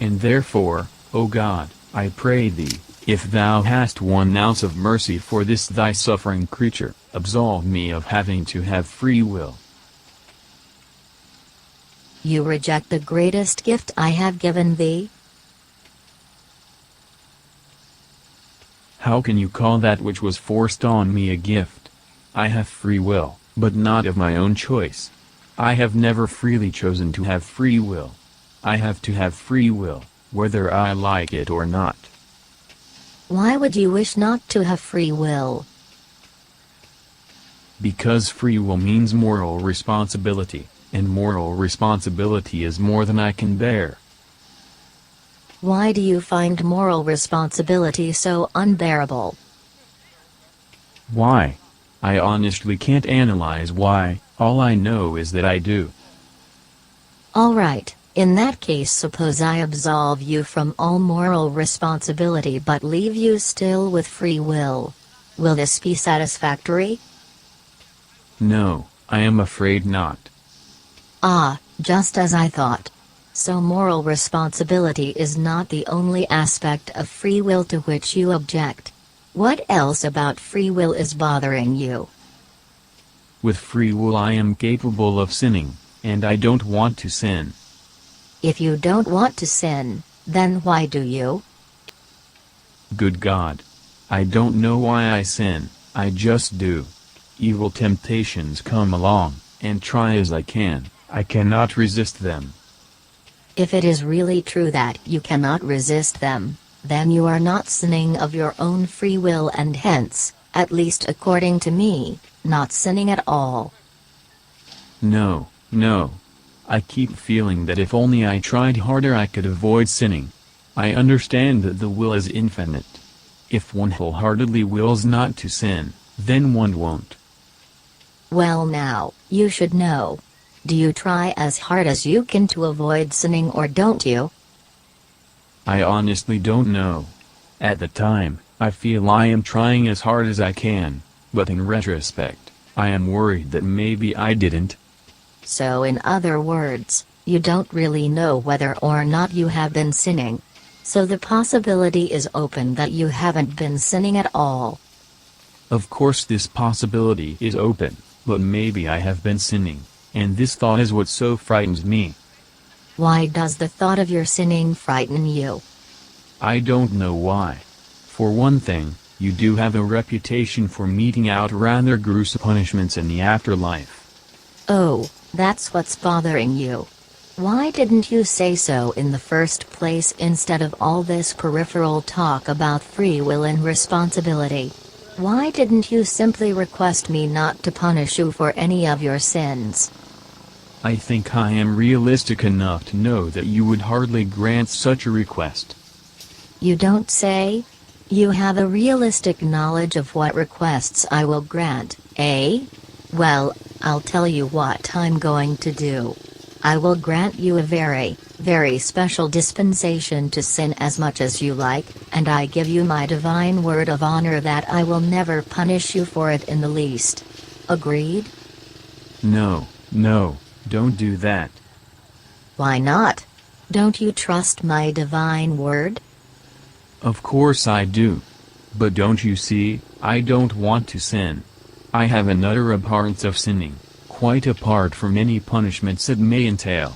And therefore, O God, I pray thee, if thou hast 1 ounce of mercy for this thy suffering creature, absolve me of having to have free will. You reject the greatest gift I have given thee? How can you call that which was forced on me a gift? I have free will, but not of my own choice. I have never freely chosen to have free will. I have to have free will, whether I like it or not. Why would you wish not to have free will? Because free will means moral responsibility, and moral responsibility is more than I can bear. Why do you find moral responsibility so unbearable? Why? I honestly can't analyze why, all I know is that I do. All right, in that case suppose I absolve you from all moral responsibility but leave you still with free will. Will this be satisfactory? No, I am afraid not. Ah, just as I thought. So moral responsibility is not the only aspect of free will to which you object. What else about free will is bothering you? With free will I am capable of sinning, and I don't want to sin. If you don't want to sin, then why do you? Good God. I don't know why I sin, I just do. Evil temptations come along, and try as I can, I cannot resist them. If it is really true that you cannot resist them, then you are not sinning of your own free will and hence, at least according to me, not sinning at all. No, no. I keep feeling that if only I tried harder I could avoid sinning. I understand that the will is infinite. If one wholeheartedly wills not to sin, then one won't. Well now, you should know. Do you try as hard as you can to avoid sinning or don't you? I honestly don't know. At the time, I feel I am trying as hard as I can, but in retrospect, I am worried that maybe I didn't. So in other words, you don't really know whether or not you have been sinning. So the possibility is open that you haven't been sinning at all. Of course this possibility is open, but maybe I have been sinning. And this thought is what so frightens me. Why does the thought of your sinning frighten you? I don't know why. For one thing, you do have a reputation for meting out rather gruesome punishments in the afterlife. Oh, that's what's bothering you. Why didn't you say so in the first place instead of all this peripheral talk about free will and responsibility? Why didn't you simply request me not to punish you for any of your sins? I think I am realistic enough to know that you would hardly grant such a request. You don't say? You have a realistic knowledge of what requests I will grant, eh? Well, I'll tell you what I'm going to do. I will grant you a very, very special dispensation to sin as much as you like, and I give you my divine word of honor that I will never punish you for it in the least. Agreed? No, no, don't do that. Why not? Don't you trust my divine word? Of course I do. But don't you see, I don't want to sin. I have an utter abhorrence of sinning, quite apart from any punishments it may entail.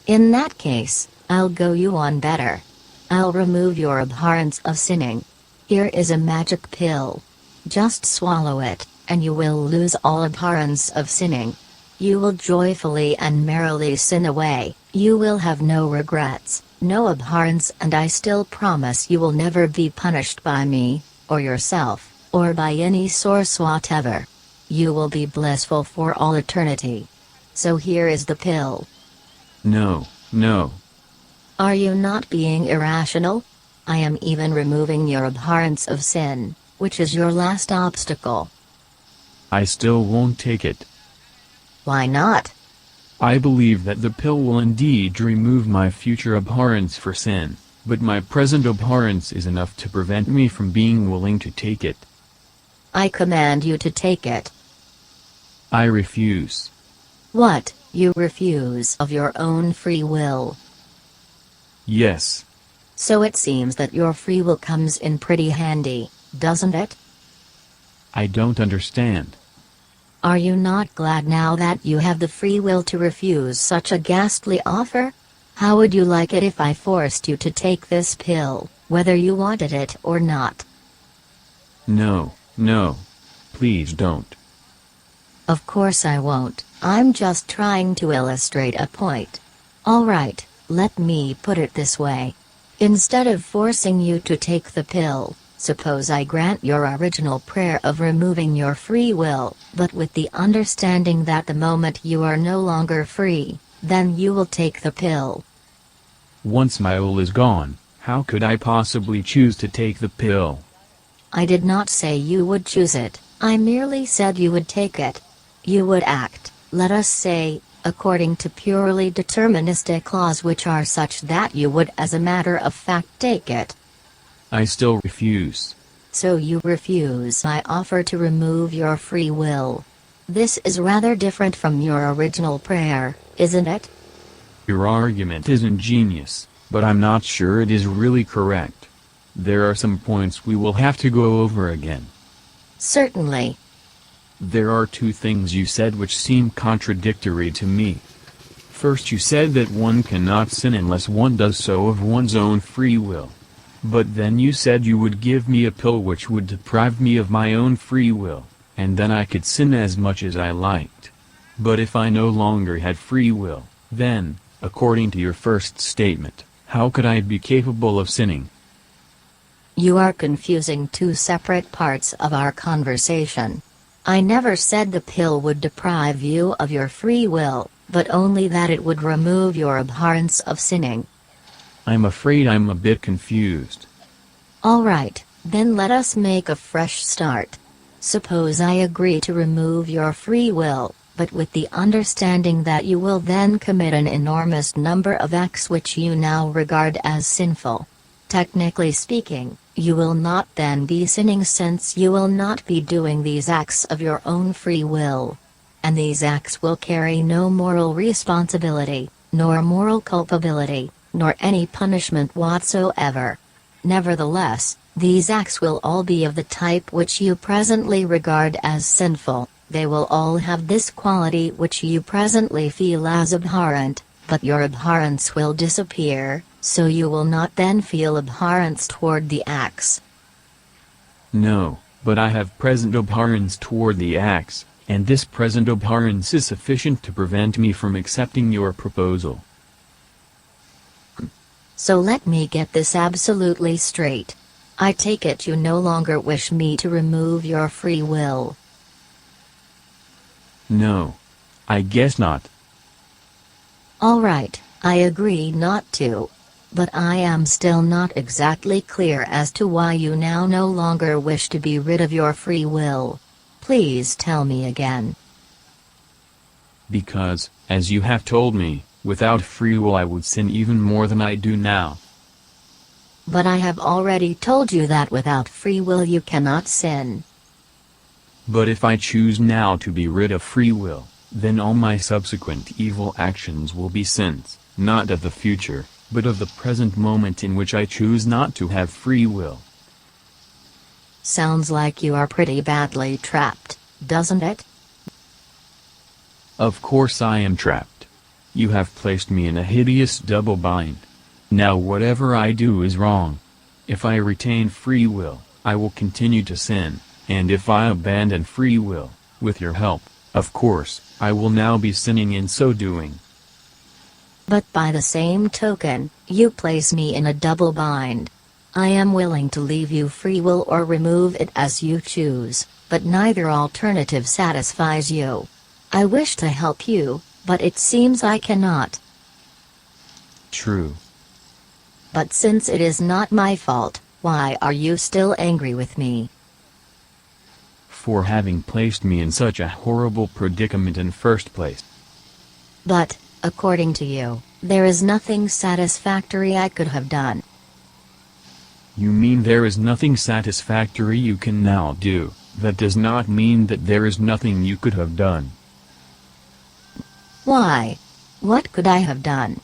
In that case, I'll go you on better. I'll remove your abhorrence of sinning. Here is a magic pill. Just swallow it, and you will lose all abhorrence of sinning. You will joyfully and merrily sin away, you will have no regrets, no abhorrence, and I still promise you will never be punished by me, or yourself, or by any source whatever. You will be blissful for all eternity. So here is the pill. No, no. Are you not being irrational? I am even removing your abhorrence of sin, which is your last obstacle. I still won't take it. Why not? I believe that the pill will indeed remove my future abhorrence for sin, but my present abhorrence is enough to prevent me from being willing to take it. I command you to take it. I refuse. What, you refuse of your own free will? Yes. So it seems that your free will comes in pretty handy, doesn't it? I don't understand. Are you not glad now that you have the free will to refuse such a ghastly offer? How would you like it if I forced you to take this pill, whether you wanted it or not? No, no. Please don't. Of course I won't, I'm just trying to illustrate a point. Alright, let me put it this way. Instead of forcing you to take the pill, suppose I grant your original prayer of removing your free will, but with the understanding that the moment you are no longer free, then you will take the pill. Once my will is gone, how could I possibly choose to take the pill? I did not say you would choose it, I merely said you would take it. You would act, let us say, according to purely deterministic laws which are such that you would as a matter of fact take it. I still refuse. So you refuse my offer to remove your free will. This is rather different from your original prayer, isn't it? Your argument is ingenious, but I'm not sure it is really correct. There are some points we will have to go over again. Certainly. There are two things you said which seem contradictory to me. First, you said that one cannot sin unless one does so of one's own free will. But then you said you would give me a pill which would deprive me of my own free will, and then I could sin as much as I liked. But if I no longer had free will, then, according to your first statement, how could I be capable of sinning? You are confusing two separate parts of our conversation. I never said the pill would deprive you of your free will, but only that it would remove your abhorrence of sinning. I'm afraid I'm a bit confused. Alright, then let us make a fresh start. Suppose I agree to remove your free will, but with the understanding that you will then commit an enormous number of acts which you now regard as sinful. Technically speaking, you will not then be sinning since you will not be doing these acts of your own free will. And these acts will carry no moral responsibility, nor moral culpability, nor any punishment whatsoever. Nevertheless, these acts will all be of the type which you presently regard as sinful, they will all have this quality which you presently feel as abhorrent, but your abhorrence will disappear, so you will not then feel abhorrence toward the acts. No, but I have present abhorrence toward the acts, and this present abhorrence is sufficient to prevent me from accepting your proposal. So let me get this absolutely straight. I take it you no longer wish me to remove your free will. No. I guess not. Alright, I agree not to. But I am still not exactly clear as to why you now no longer wish to be rid of your free will. Please tell me again. Because, as you have told me, without free will I would sin even more than I do now. But I have already told you that without free will you cannot sin. But if I choose now to be rid of free will, then all my subsequent evil actions will be sins, not of the future, but of the present moment in which I choose not to have free will. Sounds like you are pretty badly trapped, doesn't it? Of course I am trapped. You have placed me in a hideous double bind. Now whatever I do is wrong. If I retain free will, I will continue to sin, and if I abandon free will, with your help, of course, I will now be sinning in so doing. But by the same token, you place me in a double bind. I am willing to leave you free will or remove it as you choose, but neither alternative satisfies you. I wish to help you, but it seems I cannot. True. But since it is not my fault, why are you still angry with me? For having placed me in such a horrible predicament in first place. But, according to you, there is nothing satisfactory I could have done. You mean there is nothing satisfactory you can now do? That does not mean that there is nothing you could have done. Why? What could I have done?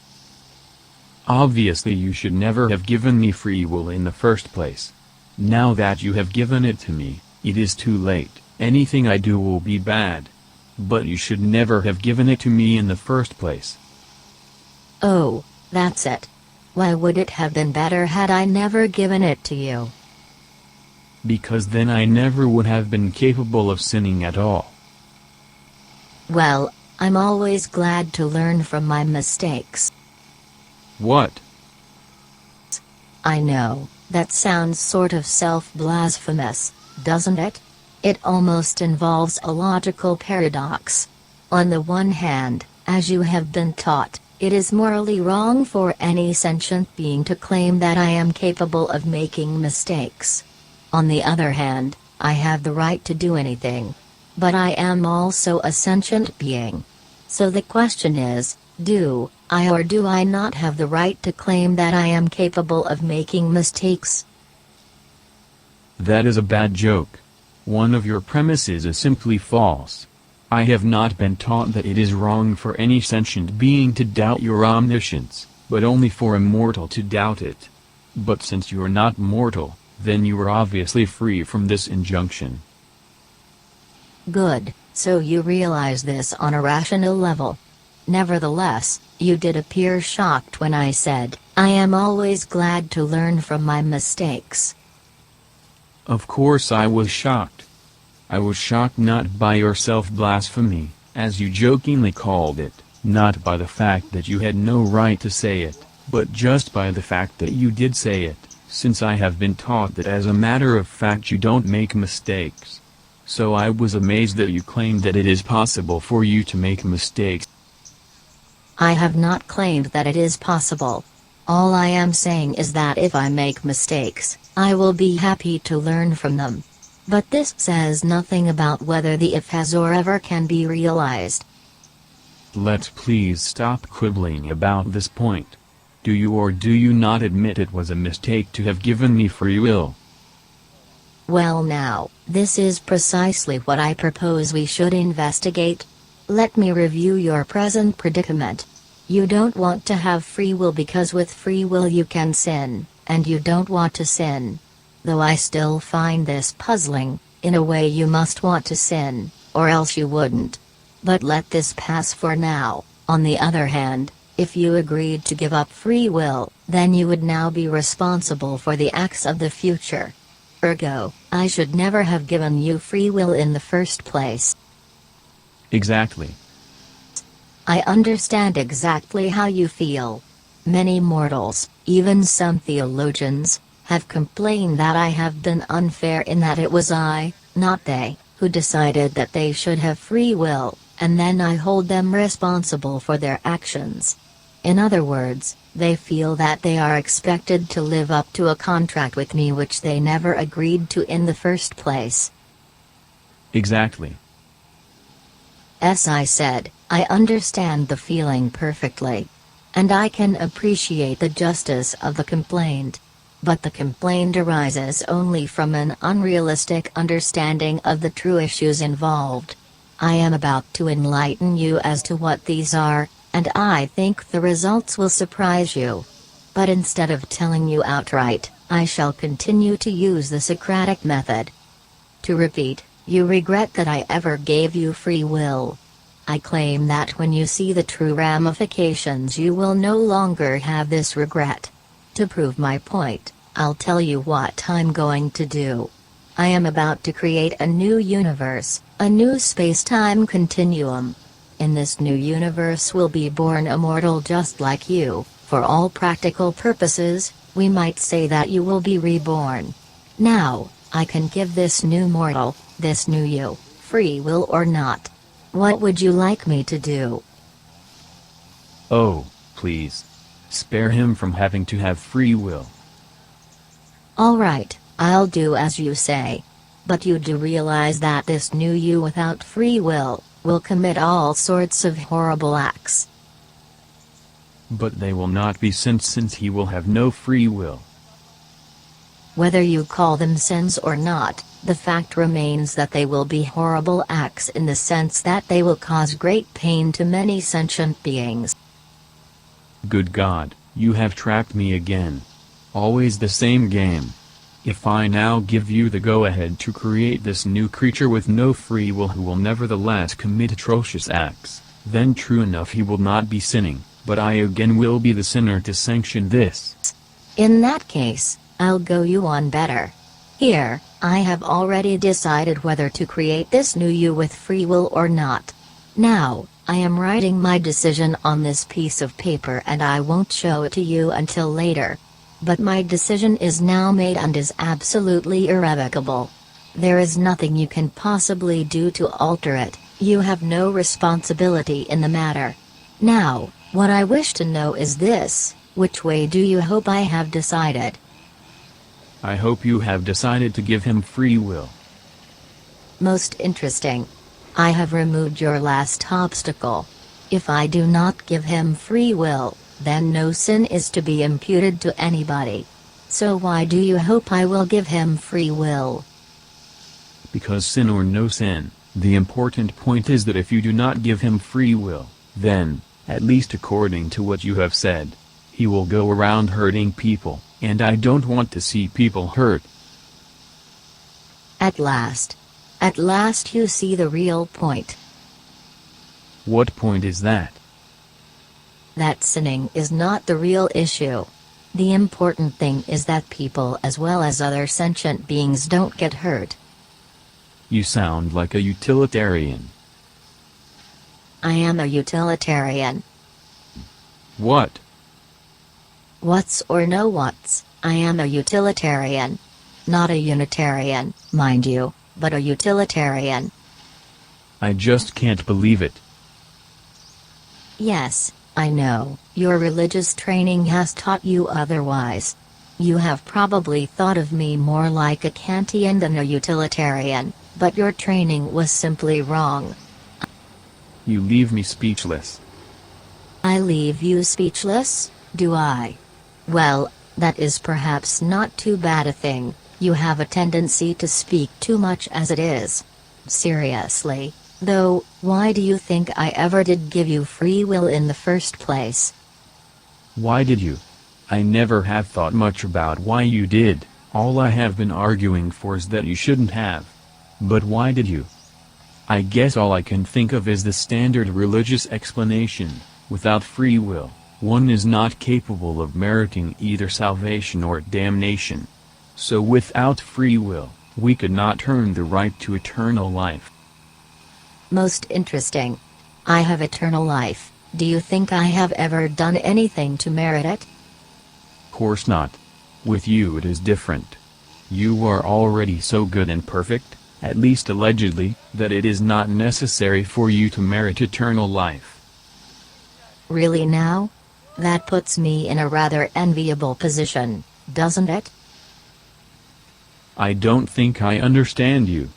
Obviously you should never have given me free will in the first place. Now that you have given it to me, it is too late, anything I do will be bad. But you should never have given it to me in the first place. Oh, that's it. Why would it have been better had I never given it to you? Because then I never would have been capable of sinning at all. Well, I'm always glad to learn from my mistakes. What? I know, that sounds sort of self-blasphemous, doesn't it? It almost involves a logical paradox. On the one hand, as you have been taught, it is morally wrong for any sentient being to claim that I am capable of making mistakes. On the other hand, I have the right to do anything. But I am also a sentient being. So the question is, do I or do I not have the right to claim that I am capable of making mistakes? That is a bad joke. One of your premises is simply false. I have not been taught that it is wrong for any sentient being to doubt your omniscience, but only for a mortal to doubt it. But since you are not mortal, then you are obviously free from this injunction. Good, so you realize this on a rational level. Nevertheless, you did appear shocked when I said, I am always glad to learn from my mistakes. Of course I was shocked. I was shocked not by your self-blasphemy, as you jokingly called it, not by the fact that you had no right to say it, but just by the fact that you did say it, since I have been taught that as a matter of fact you don't make mistakes. So I was amazed that you claimed that it is possible for you to make mistakes. I have not claimed that it is possible. All I am saying is that if I make mistakes, I will be happy to learn from them. But this says nothing about whether the if has or ever can be realized. Let's please stop quibbling about this point. Do you or do you not admit it was a mistake to have given me free will? Well now, this is precisely what I propose we should investigate. Let me review your present predicament. You don't want to have free will because with free will you can sin, and you don't want to sin. Though I still find this puzzling, in a way you must want to sin, or else you wouldn't. But let this pass for now. On the other hand, if you agreed to give up free will, then you would now be responsible for the acts of the future. Ergo, I should never have given you free will in the first place. Exactly. I understand exactly how you feel. Many mortals, even some theologians, have complained that I have been unfair in that it was I, not they, who decided that they should have free will, and then I hold them responsible for their actions. In other words, they feel that they are expected to live up to a contract with me which they never agreed to in the first place. Exactly. As I said, I understand the feeling perfectly. And I can appreciate the justice of the complaint. But the complaint arises only from an unrealistic understanding of the true issues involved. I am about to enlighten you as to what these are, and I think the results will surprise you. But instead of telling you outright, I shall continue to use the Socratic method. To repeat, you regret that I ever gave you free will. I claim that when you see the true ramifications you will no longer have this regret. To prove my point, I'll tell you what I'm going to do. I am about to create a new universe, a new space-time continuum. In this new universe will be born a mortal just like you. For all practical purposes, we might say that you will be reborn. Now, I can give this new mortal, this new you, free will or not. What would you like me to do? Oh, please. Spare him from having to have free will. Alright, I'll do as you say. But you do realize that this new you without free will commit all sorts of horrible acts. But they will not be sins since he will have no free will. Whether you call them sins or not, the fact remains that they will be horrible acts in the sense that they will cause great pain to many sentient beings. Good God, You have trapped me again. Always the same game. If I now give you the go-ahead to create this new creature with no free will who will nevertheless commit atrocious acts, then true enough he will not be sinning, but I again will be the sinner to sanction this. In that case, I'll go you one better. Here, I have already decided whether to create this new you with free will or not. Now, I am writing my decision on this piece of paper and I won't show it to you until later. But my decision is now made and is absolutely irrevocable. There is nothing you can possibly do to alter it. You have no responsibility in the matter. Now, what I wish to know is this: which way do you hope I have decided? I hope you have decided to give him free will. Most interesting. I have removed your last obstacle. If I do not give him free will, then no sin is to be imputed to anybody. So why do you hope I will give him free will? Because sin or no sin, the important point is that if you do not give him free will, then, at least according to what you have said, he will go around hurting people, and I don't want to see people hurt. At last you see the real point. What point is that? That sinning is not the real issue. The important thing is that people as well as other sentient beings don't get hurt. You sound like a utilitarian. I am a utilitarian. What? What's or no what's, I am a utilitarian. Not a Unitarian, mind you, but a utilitarian. I just can't believe it. Yes, I know, your religious training has taught you otherwise. You have probably thought of me more like a Kantian than a utilitarian, but your training was simply wrong. You leave me speechless. I leave you speechless, do I? Well, that is perhaps not too bad a thing. You have a tendency to speak too much as it is. Seriously, though, why do you think I ever did give you free will in the first place? Why did you? I never have thought much about why you did. All I have been arguing for is that you shouldn't have. But why did you? I guess all I can think of is the standard religious explanation: without free will, one is not capable of meriting either salvation or damnation. So without free will, we could not earn the right to eternal life. Most interesting. I have eternal life. Do you think I have ever done anything to merit it? Course not. With you it is different. You are already so good and perfect, at least allegedly, that it is not necessary for you to merit eternal life. Really now? That puts me in a rather enviable position, doesn't it? I don't think I understand you.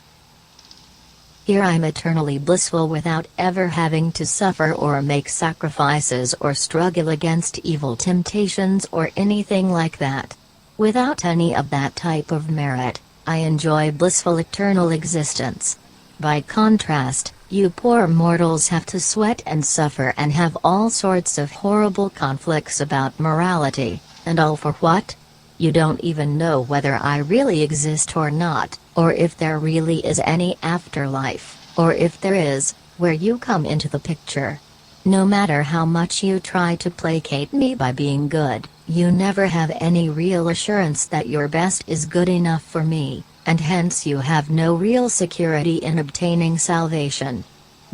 Here I'm eternally blissful without ever having to suffer or make sacrifices or struggle against evil temptations or anything like that. Without any of that type of merit, I enjoy blissful eternal existence. By contrast, you poor mortals have to sweat and suffer and have all sorts of horrible conflicts about morality, and all for what? You don't even know whether I really exist or not, or if there really is any afterlife, or if there is, where you come into the picture. No matter how much you try to placate me by being good, you never have any real assurance that your best is good enough for me, and hence you have no real security in obtaining salvation.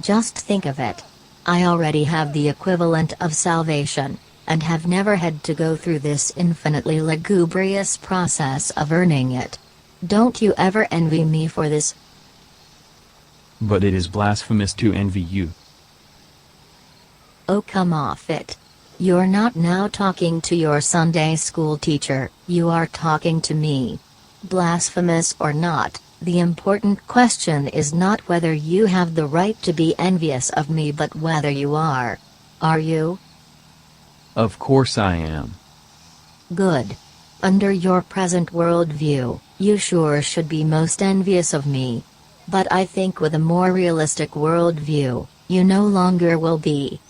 Just think of it. I already have the equivalent of salvation, and have never had to go through this infinitely lugubrious process of earning it. Don't you ever envy me for this? But it is blasphemous to envy you. Oh, come off it. You're not now talking to your Sunday school teacher, you are talking to me. Blasphemous or not, the important question is not whether you have the right to be envious of me but whether you are. Are you? Of course I am. Good. Under your present worldview, you sure should be most envious of me. But I think with a more realistic worldview, you no longer will be.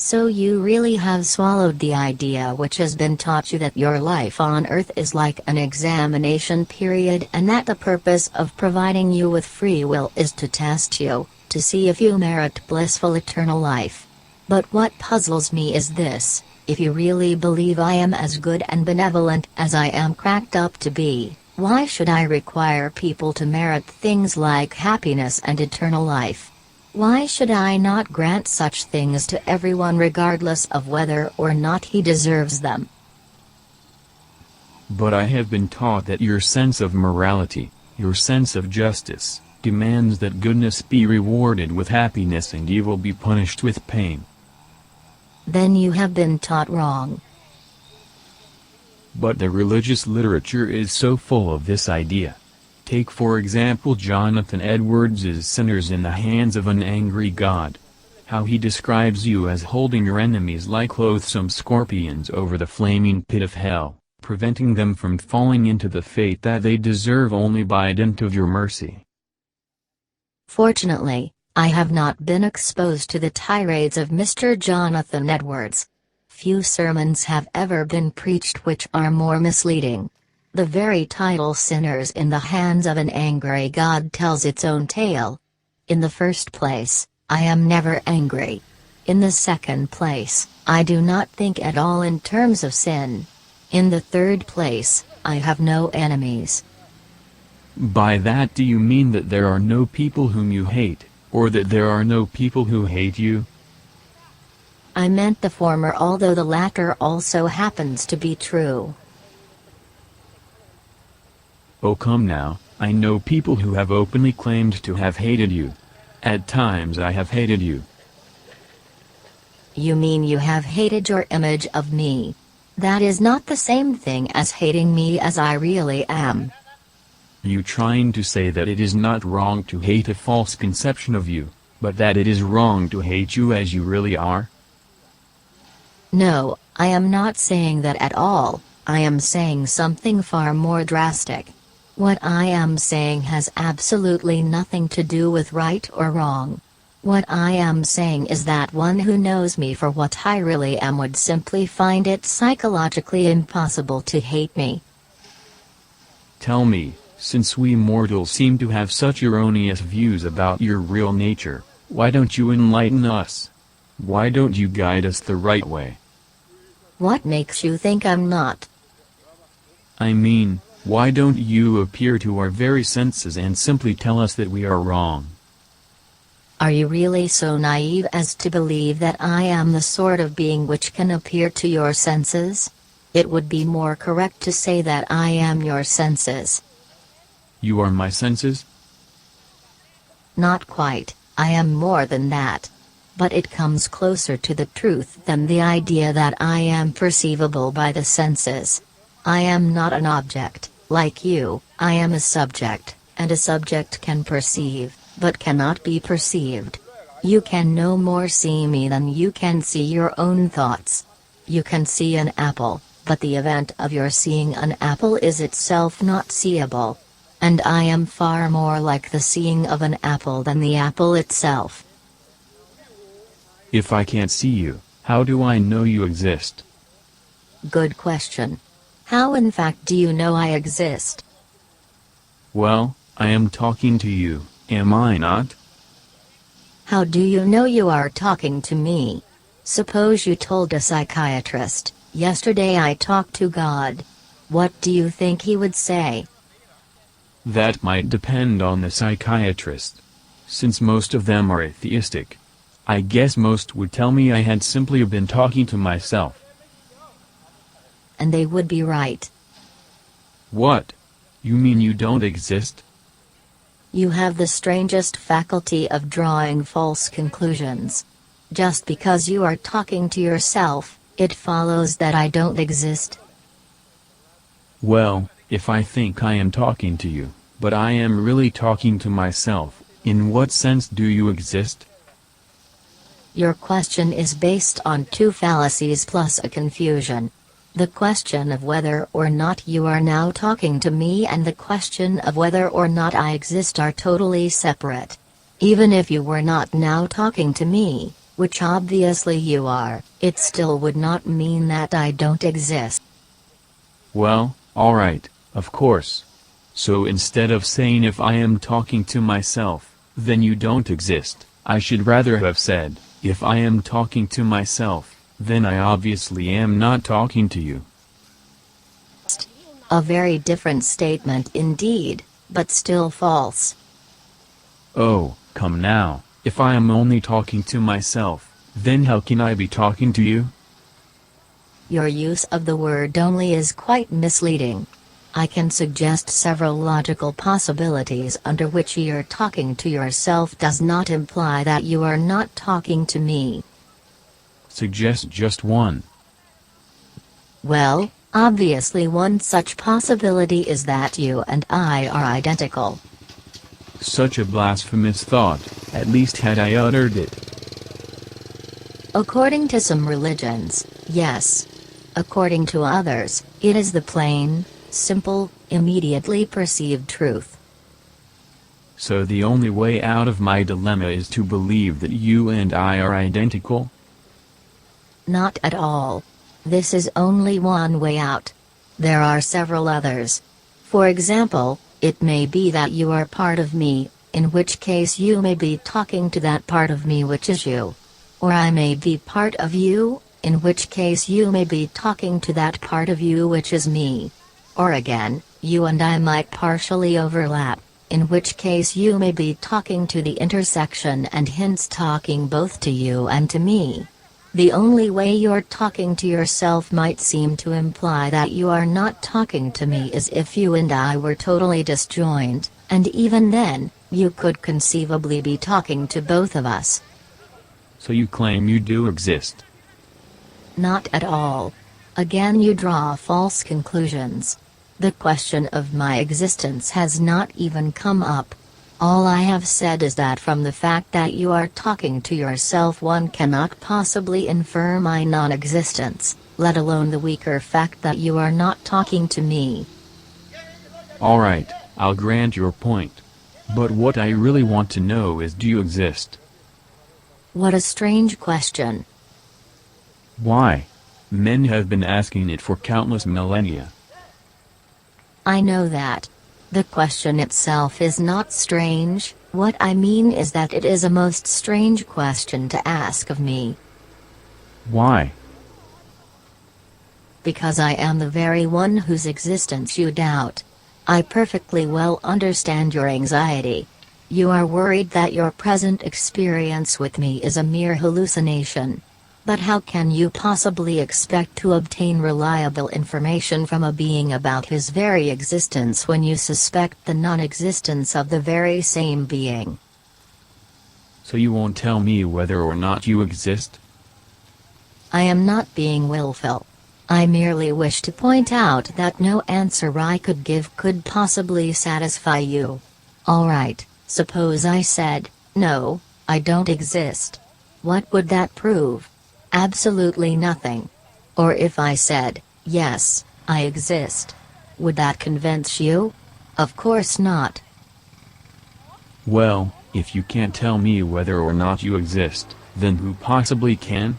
So you really have swallowed the idea which has been taught you that your life on Earth is like an examination period and that the purpose of providing you with free will is to test you, to see if you merit blissful eternal life. But what puzzles me is this: if you really believe I am as good and benevolent as I am cracked up to be, why should I require people to merit things like happiness and eternal life? Why should I not grant such things to everyone regardless of whether or not he deserves them? But I have been taught that your sense of morality, your sense of justice, demands that goodness be rewarded with happiness and evil be punished with pain. Then you have been taught wrong. But the religious literature is so full of this idea. Take for example Jonathan Edwards's Sinners in the Hands of an Angry God. How he describes you as holding your enemies like loathsome scorpions over the flaming pit of hell, preventing them from falling into the fate that they deserve only by dint of your mercy. Fortunately, I have not been exposed to the tirades of Mr. Jonathan Edwards. Few sermons have ever been preached which are more misleading. The very title Sinners in the Hands of an Angry God tells its own tale. In the first place, I am never angry. In the second place, I do not think at all in terms of sin. In the third place, I have no enemies. By that do you mean that there are no people whom you hate, or that there are no people who hate you? I meant the former, although the latter also happens to be true. Oh come now, I know people who have openly claimed to have hated you. At times I have hated you. You mean you have hated your image of me? That is not the same thing as hating me as I really am. You trying to say that it is not wrong to hate a false conception of you, but that it is wrong to hate you as you really are? No, I am not saying that at all. I am saying something far more drastic. What I am saying has absolutely nothing to do with right or wrong. What I am saying is that one who knows me for what I really am would simply find it psychologically impossible to hate me. Tell me, since we mortals seem to have such erroneous views about your real nature, why don't you enlighten us? Why don't you guide us the right way? What makes you think I'm not? I mean, why don't you appear to our very senses and simply tell us that we are wrong? Are you really so naive as to believe that I am the sort of being which can appear to your senses? It would be more correct to say that I am your senses. You are my senses? Not quite, I am more than that. But it comes closer to the truth than the idea that I am perceivable by the senses. I am not an object, like you. I am a subject, and a subject can perceive, but cannot be perceived. You can no more see me than you can see your own thoughts. You can see an apple, but the event of your seeing an apple is itself not seeable. And I am far more like the seeing of an apple than the apple itself. If I can't see you, how do I know you exist? Good question. How in fact do you know I exist? Well, I am talking to you, am I not? How do you know you are talking to me? Suppose you told a psychiatrist, "Yesterday I talked to God." What do you think he would say? That might depend on the psychiatrist. Since most of them are atheistic, I guess most would tell me I had simply been talking to myself. And they would be right. What? You mean you don't exist? You have the strangest faculty of drawing false conclusions. Just because you are talking to yourself, it follows that I don't exist. Well, if I think I am talking to you, but I am really talking to myself, in what sense do you exist? Your question is based on two fallacies plus a confusion. The question of whether or not you are now talking to me and the question of whether or not I exist are totally separate. Even if you were not now talking to me, which obviously you are, it still would not mean that I don't exist. Well, alright, of course. So instead of saying if I am talking to myself, then you don't exist, I should rather have said, if I am talking to myself, then I obviously am not talking to you. A very different statement indeed, but still false. Oh, come now, if I am only talking to myself, then how can I be talking to you? Your use of the word only is quite misleading. I can suggest several logical possibilities under which your talking to yourself does not imply that you are not talking to me. Suggest just one. Well, obviously one such possibility is that you and I are identical. Such a blasphemous thought, at least had I uttered it. According to some religions, yes. According to others, it is the plain, simple, immediately perceived truth. So the only way out of my dilemma is to believe that you and I are identical? Not at all. This is only one way out. There are several others. For example, it may be that you are part of me, in which case you may be talking to that part of me which is you. Or I may be part of you, in which case you may be talking to that part of you which is me. Or again, you and I might partially overlap, in which case you may be talking to the intersection and hence talking both to you and to me. The only way you're talking to yourself might seem to imply that you are not talking to me is if you and I were totally disjoined, and even then, you could conceivably be talking to both of us. So you claim you do exist? Not at all. Again you draw false conclusions. The question of my existence has not even come up. All I have said is that from the fact that you are talking to yourself one cannot possibly infer my non-existence, let alone the weaker fact that you are not talking to me. Alright, I'll grant your point. But what I really want to know is, do you exist? What a strange question. Why? Men have been asking it for countless millennia. I know that. The question itself is not strange, what I mean is that it is a most strange question to ask of me. Why? Because I am the very one whose existence you doubt. I perfectly well understand your anxiety. You are worried that your present experience with me is a mere hallucination. But how can you possibly expect to obtain reliable information from a being about his very existence when you suspect the non-existence of the very same being? So you won't tell me whether or not you exist? I am not being willful. I merely wish to point out that no answer I could give could possibly satisfy you. All right, suppose I said, no, I don't exist. What would that prove? Absolutely nothing. Or if I said, yes, I exist. Would that convince you? Of course not. Well, if you can't tell me whether or not you exist, then who possibly can?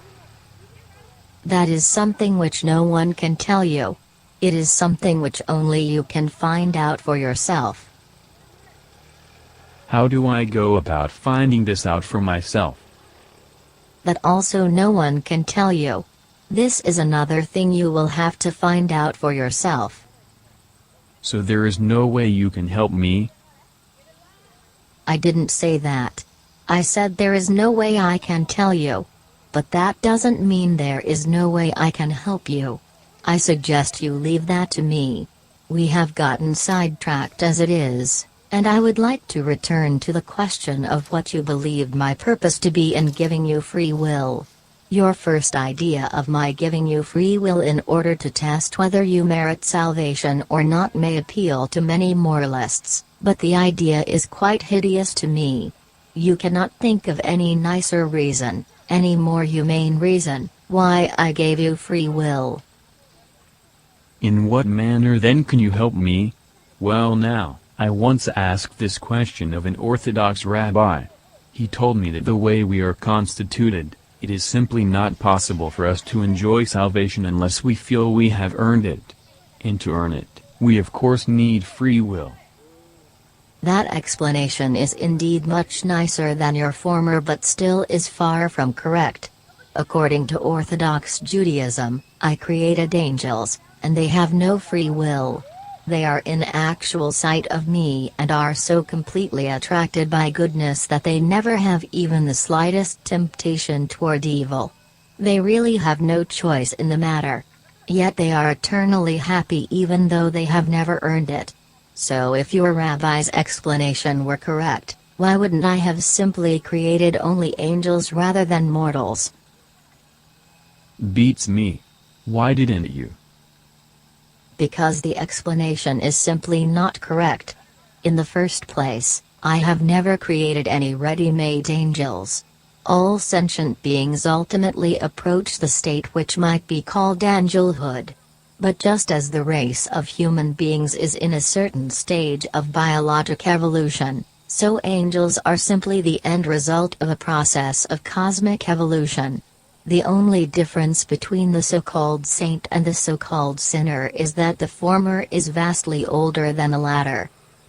That is something which no one can tell you. It is something which only you can find out for yourself. How do I go about finding this out for myself? That also no one can tell you. This is another thing you will have to find out for yourself. So there is no way you can help me? I didn't say that. I said there is no way I can tell you. But that doesn't mean there is no way I can help you. I suggest you leave that to me. We have gotten sidetracked as it is, and I would like to return to the question of what you believed my purpose to be in giving you free will. Your first idea of my giving you free will in order to test whether you merit salvation or not may appeal to many moralists, but the idea is quite hideous to me. You cannot think of any nicer reason, any more humane reason, why I gave you free will. In what manner then can you help me? Well now, I once asked this question of an Orthodox rabbi. He told me that the way we are constituted, It is simply not possible for us to enjoy salvation unless we feel we have earned it. And to earn it, we of course need free will. That explanation is indeed much nicer than your former, but still is far from correct. According to Orthodox Judaism, I created angels, and they have no free will. They are in actual sight of me and are so completely attracted by goodness that they never have even the slightest temptation toward evil. They really have no choice in the matter. Yet they are eternally happy even though they have never earned it. So if your rabbi's explanation were correct, why wouldn't I have simply created only angels rather than mortals? Beats me. Why didn't you? Because the explanation is simply not correct. In the first place, I have never created any ready-made angels. All sentient beings ultimately approach the state which might be called angelhood. But just as the race of human beings is in a certain stage of biologic evolution, so angels are simply the end result of a process of cosmic evolution. The only difference between the so-called saint and the so-called sinner is that the former is vastly older than the latter.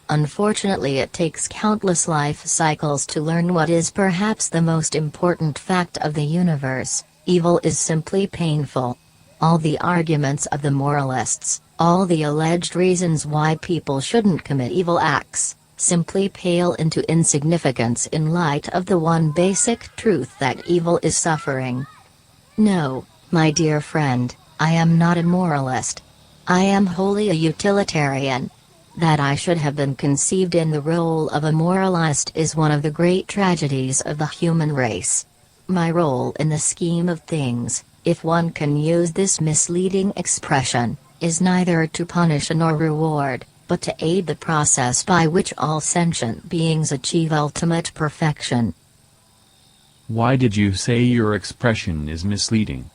Unfortunately, it takes countless life cycles to learn what is perhaps the most important fact of the universe: evil is simply painful. All the arguments of the moralists, all the alleged reasons why people shouldn't commit evil acts, simply pale into insignificance in light of the one basic truth that evil is suffering. No, my dear friend, I am not a moralist. I am wholly a utilitarian. That I should have been conceived in the role of a moralist is one of the great tragedies of the human race. My role in the scheme of things, if one can use this misleading expression, is neither to punish nor reward, but to aid the process by which all sentient beings achieve ultimate perfection. Why did you say your expression is misleading?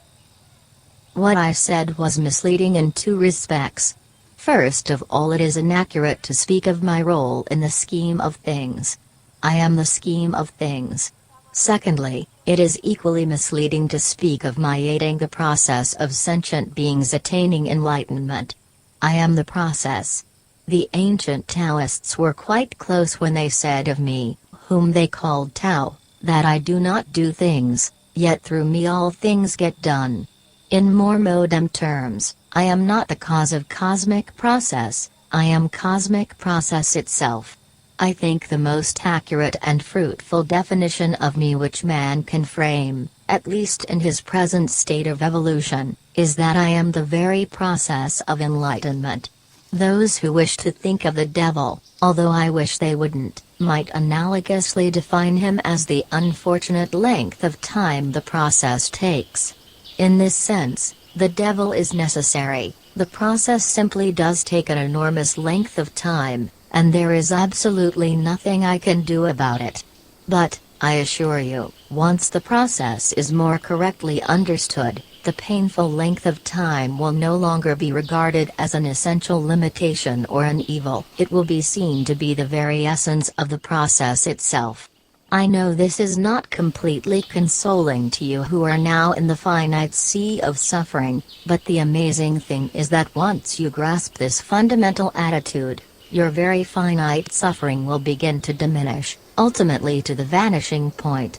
What I said was misleading in two respects. First of all, it is inaccurate to speak of my role in the scheme of things. I am the scheme of things. Secondly, it is equally misleading to speak of my aiding the process of sentient beings attaining enlightenment. I am the process. The ancient Taoists were quite close when they said of me, whom they called Tao, that I do not do things, yet through me all things get done. In more modern terms, I am not the cause of cosmic process, I am cosmic process itself. I think the most accurate and fruitful definition of me which man can frame, at least in his present state of evolution, is that I am the very process of enlightenment. Those who wish to think of the devil, although I wish they wouldn't, might analogously define him as the unfortunate length of time the process takes. In this sense, the devil is necessary. The process simply does take an enormous length of time, and there is absolutely nothing I can do about it. But, I assure you, once the process is more correctly understood, the painful length of time will no longer be regarded as an essential limitation or an evil. It will be seen to be the very essence of the process itself. I know this is not completely consoling to you who are now in the finite sea of suffering, but the amazing thing is that once you grasp this fundamental attitude, your very finite suffering will begin to diminish, ultimately to the vanishing point.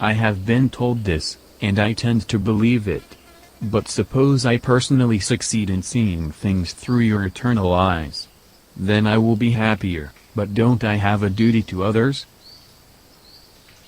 I have been told this, and I tend to believe it. But suppose I personally succeed in seeing things through your eternal eyes. Then I will be happier, but don't I have a duty to others?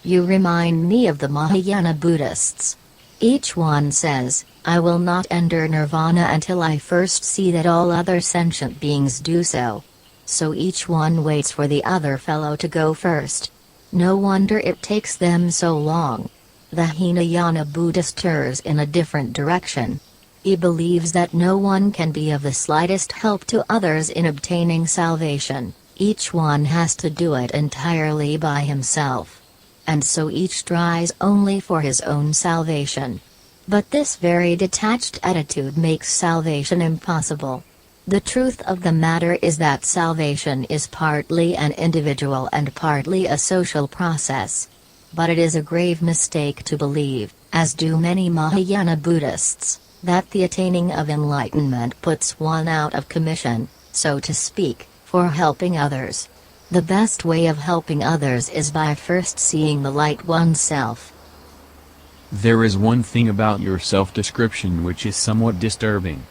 You remind me of the Mahayana Buddhists. Each one says, I will not enter nirvana until I first see that all other sentient beings do so. So each one waits for the other fellow to go first. No wonder it takes them so long. The Hinayana Buddhist turns in a different direction. He believes that no one can be of the slightest help to others in obtaining salvation. Each one has to do it entirely by himself. And so each tries only for his own salvation. But this very detached attitude makes salvation impossible. The truth of the matter is that salvation is partly an individual and partly a social process. But it is a grave mistake to believe, as do many Mahayana Buddhists, that the attaining of enlightenment puts one out of commission, so to speak, for helping others. The best way of helping others is by first seeing the light oneself. There is one thing about your self-description which is somewhat disturbing.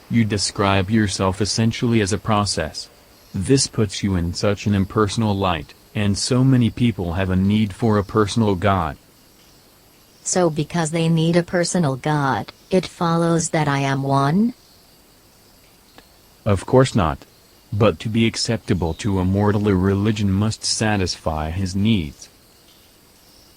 You describe yourself essentially as a process. This puts you in such an impersonal light, and so many people have a need for a personal God. So because they need a personal God, it follows that I am one? Of course not. But to be acceptable to a mortal, a religion must satisfy his needs.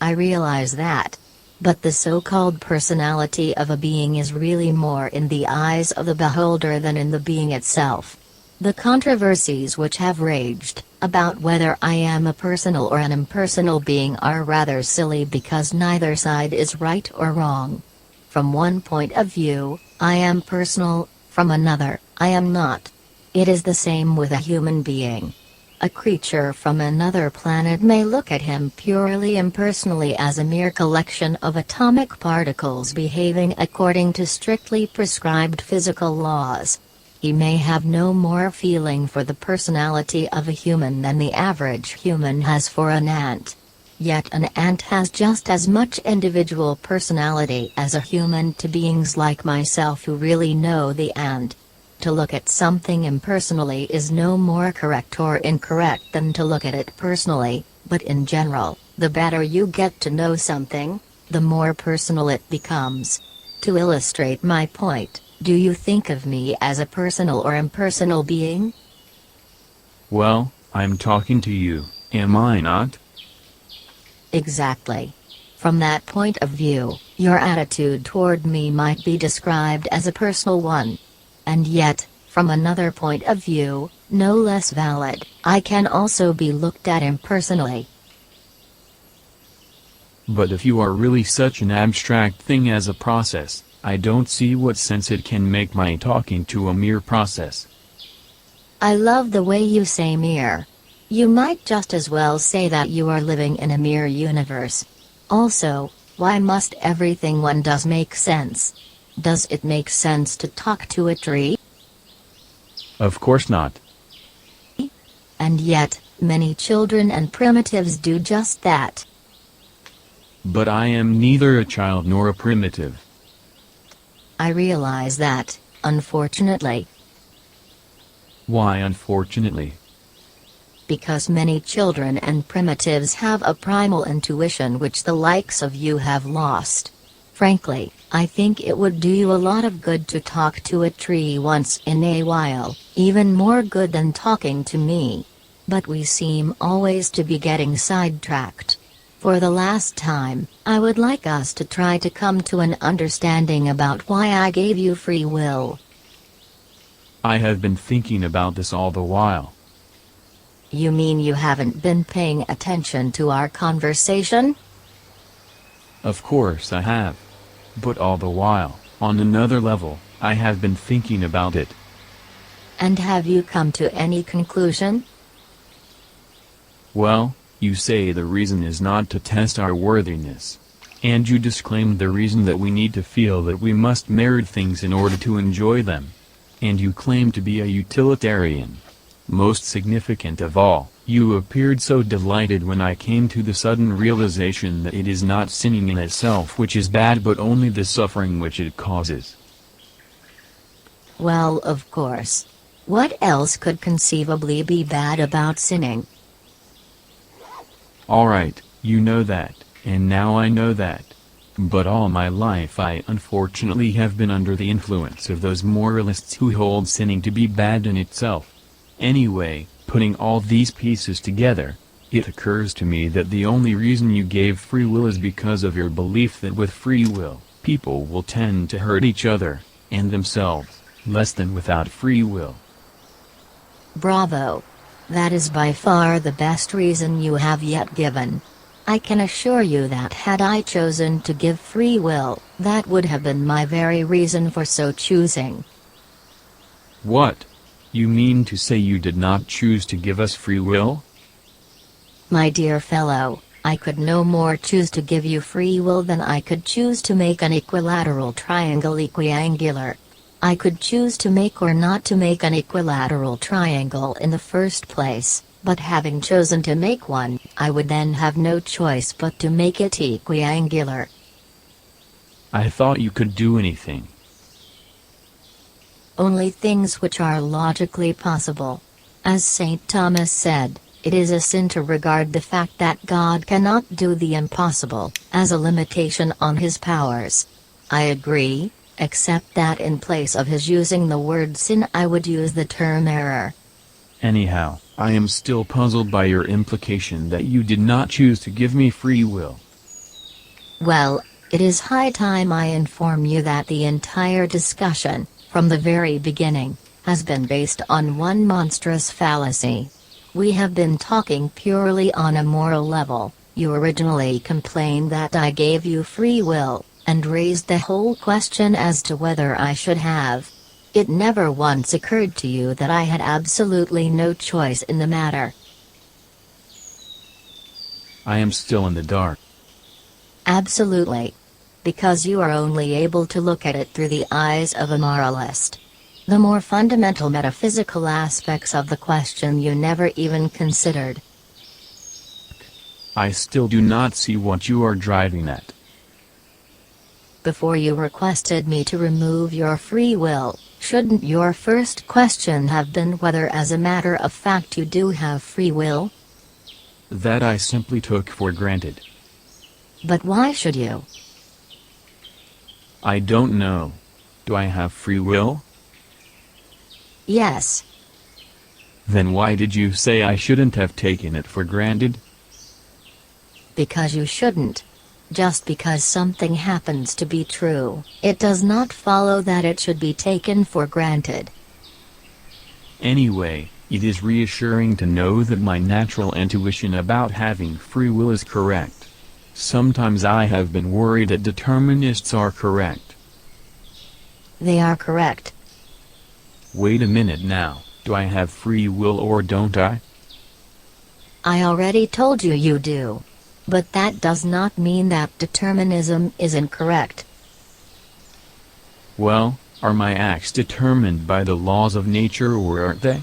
I realize that. But the so-called personality of a being is really more in the eyes of the beholder than in the being itself. The controversies which have raged about whether I am a personal or an impersonal being are rather silly because neither side is right or wrong. From one point of view, I am personal, from another, I am not. It is the same with a human being. A creature from another planet may look at him purely impersonally as a mere collection of atomic particles behaving according to strictly prescribed physical laws. He may have no more feeling for the personality of a human than the average human has for an ant. Yet an ant has just as much individual personality as a human to beings like myself who really know the ant. To look at something impersonally is no more correct or incorrect than to look at it personally, but in general, the better you get to know something, the more personal it becomes. To illustrate my point, do you think of me as a personal or impersonal being? Well, I'm talking to you, am I not? Exactly. From that point of view, your attitude toward me might be described as a personal one. And yet, from another point of view, no less valid, I can also be looked at impersonally. But if you are really such an abstract thing as a process, I don't see what sense it can make my talking to a mere process. I love the way you say mere. You might just as well say that you are living in a mere universe. Also, why must everything one does make sense? Does it make sense to talk to a tree? Of course not. And yet, many children and primitives do just that. But I am neither a child nor a primitive. I realize that, unfortunately. Why unfortunately? Because many children and primitives have a primal intuition which the likes of you have lost. Frankly, I think it would do you a lot of good to talk to a tree once in a while, even more good than talking to me. But we seem always to be getting sidetracked. For the last time, I would like us to try to come to an understanding about why I gave you free will. I have been thinking about this all the while. You mean you haven't been paying attention to our conversation? Of course I have. But all the while, on another level, I have been thinking about it. And have you come to any conclusion? Well, you say the reason is not to test our worthiness. And you disclaimed the reason that we need to feel that we must merit things in order to enjoy them. And you claim to be a utilitarian. Most significant of all, you appeared so delighted when I came to the sudden realization that it is not sinning in itself which is bad but only the suffering which it causes. Well, of course. What else could conceivably be bad about sinning? Alright, you know that, and now I know that. But all my life I unfortunately have been under the influence of those moralists who hold sinning to be bad in itself. Anyway, putting all these pieces together, it occurs to me that the only reason you gave free will is because of your belief that with free will, people will tend to hurt each other, and themselves, less than without free will. Bravo! That is by far the best reason you have yet given. I can assure you that had I chosen to give free will, that would have been my very reason for so choosing. What? You mean to say you did not choose to give us free will? My dear fellow, I could no more choose to give you free will than I could choose to make an equilateral triangle equiangular. I could choose to make or not to make an equilateral triangle in the first place, but having chosen to make one, I would then have no choice but to make it equiangular. I thought you could do anything. Only things which are logically possible. As St. Thomas said, it is a sin to regard the fact that God cannot do the impossible as a limitation on his powers. I agree, except that in place of his using the word sin I would use the term error. Anyhow, I am still puzzled by your implication that you did not choose to give me free will. Well, it is high time I inform you that the entire discussion, from the very beginning, has been based on one monstrous fallacy. We have been talking purely on a moral level. You originally complained that I gave you free will, and raised the whole question as to whether I should have. It never once occurred to you that I had absolutely no choice in the matter. I am still in the dark. Absolutely. Because you are only able to look at it through the eyes of a moralist. The more fundamental metaphysical aspects of the question you never even considered. I still do not see what you are driving at. Before you requested me to remove your free will, shouldn't your first question have been whether as a matter of fact you do have free will? That I simply took for granted. But why should you? I don't know. Do I have free will? Yes. Then why did you say I shouldn't have taken it for granted? Because you shouldn't. Just because something happens to be true, it does not follow that it should be taken for granted. Anyway, it is reassuring to know that my natural intuition about having free will is correct. Sometimes I have been worried that determinists are correct. They are correct. Wait a minute now, do I have free will or don't I? I already told you you do. But that does not mean that determinism is incorrect. Well, are my acts determined by the laws of nature or aren't they?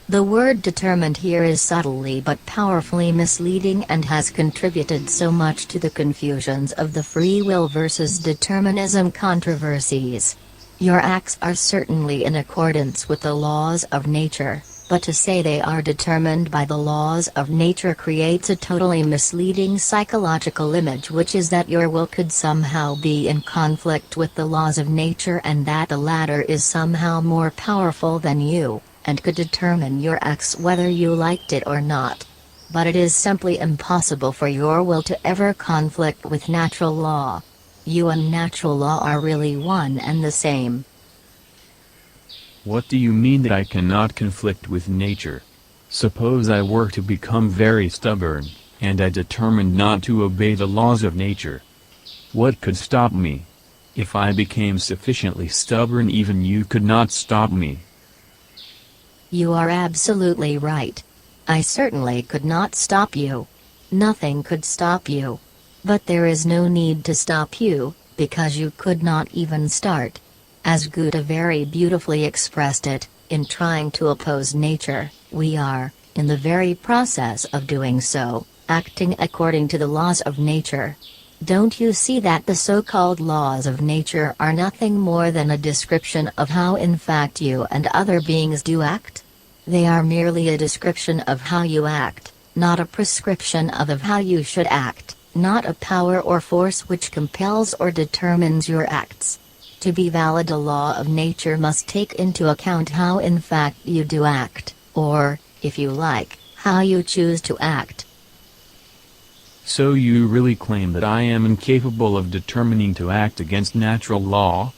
The word determined here is subtly but powerfully misleading and has contributed so much to the confusions of the free will versus determinism controversies. Your acts are certainly in accordance with the laws of nature, but to say they are determined by the laws of nature creates a totally misleading psychological image, which is that your will could somehow be in conflict with the laws of nature and that the latter is somehow more powerful than you, and could determine your acts whether you liked it or not. But it is simply impossible for your will to ever conflict with natural law. You and natural law are really one and the same. What do you mean that I cannot conflict with nature? Suppose I were to become very stubborn, and I determined not to obey the laws of nature. What could stop me? If I became sufficiently stubborn, even you could not stop me. You are absolutely right. I certainly could not stop you. Nothing could stop you. But there is no need to stop you, because you could not even start. As Goethe very beautifully expressed it, in trying to oppose nature, we are, in the very process of doing so, acting according to the laws of nature. Don't you see that the so-called laws of nature are nothing more than a description of how in fact you and other beings do act? They are merely a description of how you act, not a prescription of how you should act, not a power or force which compels or determines your acts. To be valid, a law of nature must take into account how in fact you do act, or, if you like, how you choose to act. So you really claim that I am incapable of determining to act against natural law?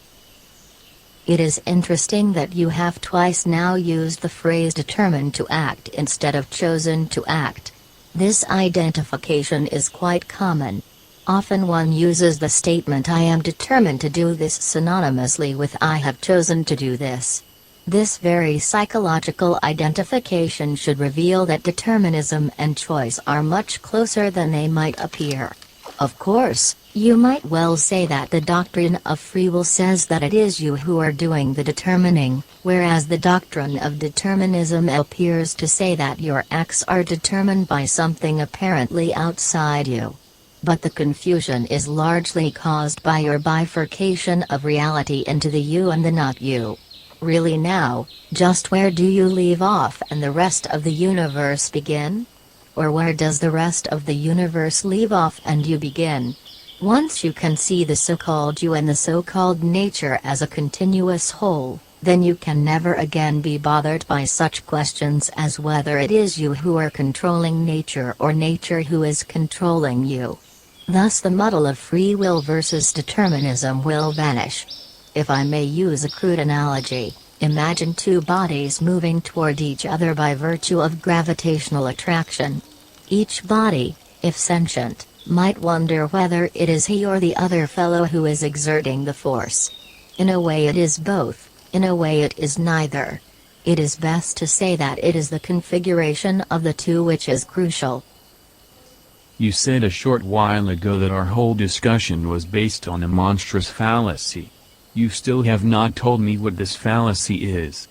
It is interesting that you have twice now used the phrase determined to act instead of chosen to act. This identification is quite common. Often one uses the statement "I am determined to do this" synonymously with "I have chosen to do this." This very psychological identification should reveal that determinism and choice are much closer than they might appear. Of course, you might well say that the doctrine of free will says that it is you who are doing the determining, whereas the doctrine of determinism appears to say that your acts are determined by something apparently outside you. But the confusion is largely caused by your bifurcation of reality into the you and the not you. Really now, just where do you leave off and the rest of the universe begin? Or where does the rest of the universe leave off and you begin? Once you can see the so-called you and the so-called nature as a continuous whole, then you can never again be bothered by such questions as whether it is you who are controlling nature or nature who is controlling you. Thus the muddle of free will versus determinism will vanish. If I may use a crude analogy, imagine two bodies moving toward each other by virtue of gravitational attraction. Each body, if sentient, might wonder whether it is he or the other fellow who is exerting the force. In a way it is both, in a way it is neither. It is best to say that it is the configuration of the two which is crucial. You said a short while ago that our whole discussion was based on a monstrous fallacy. You still have not told me what this fallacy is.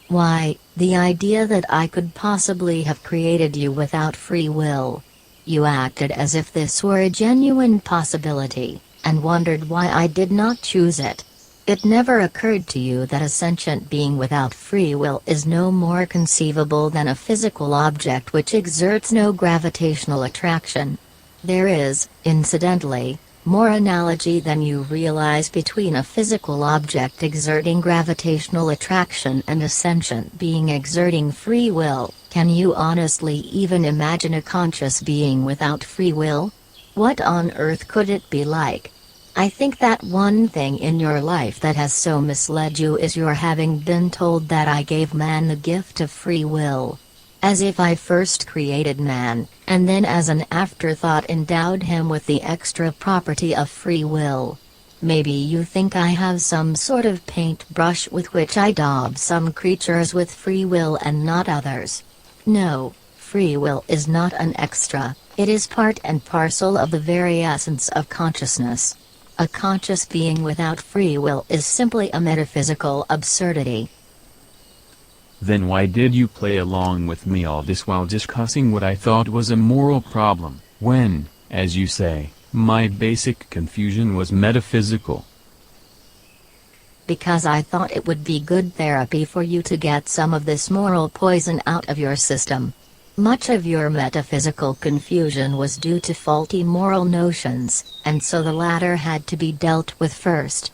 Why, the idea that I could possibly have created you without free will. You acted as if this were a genuine possibility, and wondered why I did not choose it. It never occurred to you that a sentient being without free will is no more conceivable than a physical object which exerts no gravitational attraction. There is, incidentally, more analogy than you realize between a physical object exerting gravitational attraction and a sentient being exerting free will. Can you honestly even imagine a conscious being without free will? What on earth could it be like? I think that one thing in your life that has so misled you is your having been told that I gave man the gift of free will. As if I first created man, and then as an afterthought endowed him with the extra property of free will. Maybe you think I have some sort of paintbrush with which I daub some creatures with free will and not others. No, free will is not an extra, it is part and parcel of the very essence of consciousness. A conscious being without free will is simply a metaphysical absurdity. Then why did you play along with me all this while discussing what I thought was a moral problem, when, as you say, my basic confusion was metaphysical? Because I thought it would be good therapy for you to get some of this moral poison out of your system. Much of your metaphysical confusion was due to faulty moral notions, and so the latter had to be dealt with first.